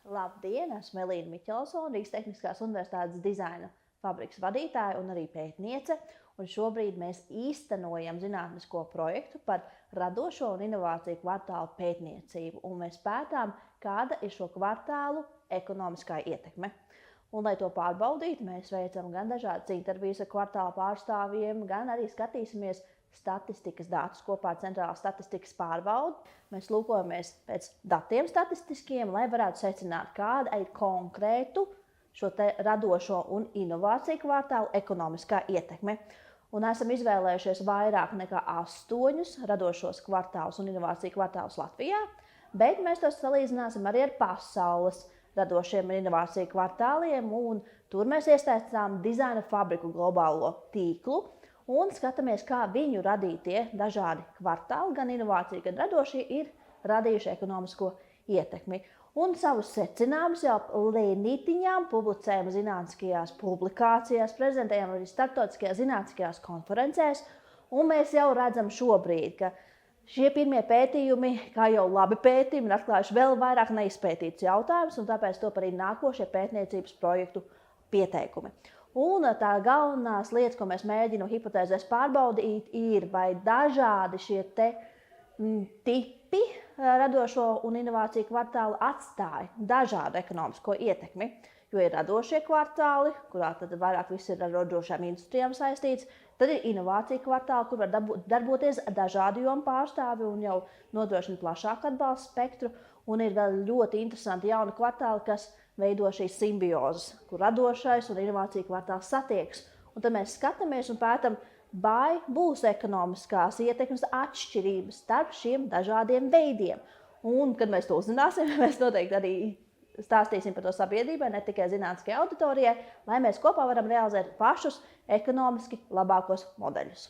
Labdien, esmu Elīna Miķelsone, Rīgas Tehniskās universitātes dizaina fabrikas vadītāja un arī pētniece. Un šobrīd mēs īstenojam zinātnisko projektu par radošo un inovāciju kvartālu pētniecību. Un mēs pētām, kāda ir šo kvartālu ekonomiskā ietekme. Un, lai to pārbaudītu, mēs veicam gan dažādas intervijas ar kvartāla pārstāvjiem, gan arī skatīsimies statistikas datus kopā ar Centrālās statistikas pārvaldi. Mēs lūkojamies pēc datiem statistiskiem, lai varētu secināt, kāda ir konkrētu šo te radošo un inovāciju kvartālu ekonomiskā ietekme. Un esam izvēlējušies vairāk nekā 8 radošos kvartālus un inovāciju kvartālus Latvijā, bet mēs tos salīdzināsim arī ar pasaules radošiem un inovāciju kvartāliem, un tur mēs iesaistām dizaina fabriku globālo tīklu un skatāmies, kā viņu radītie dažādi kvartāli, gan inovācija, gan radošie, ir radījuši ekonomisko ietekmi. Un savus secinājumus jau lēnītiņām publicējam zinātniskajās publikācijās, prezentējam arī starptautiskajās zinātniskajās konferencēs, un mēs jau redzam šobrīd, ka šie pirmie pētījumi, kā jau labi pētījumi, ir atklājuši vēl vairāk neizpētītus jautājumus, un tāpēc top arī nākošie pētniecības projektu pieteikumi. Un tā galvenās lietas, ko mēs mēģinām hipotēzēs pārbaudīt, ir, vai dažādi šie tipi radošo un inovāciju kvartāli atstāja dažādu ekonomisko ietekmi. Jo ir radošie kvartāli, kurā tad vairāk viss ir ar radošām industrijām saistīts, tad ir inovācija kvartāli, kur var darboties dažādu jomu pārstāvi un jau nodrošina plašāku atbalsta spektru. Un ir vēl ļoti interesanti jauni kvartāli, kas veido šīs simbiozes, kur radošais un inovācija kvartāls satiekas. Un tad mēs skatāmies un pētam, vai būs ekonomiskās ietekmes atšķirības starp šiem dažādiem veidiem. Un, kad mēs to uzzināsim, mēs noteikti arī stāstīsim par to sabiedrībai, ne tikai zinātniskajai auditorijai, lai mēs kopā varam realizēt pašus ekonomiski labākos modeļus.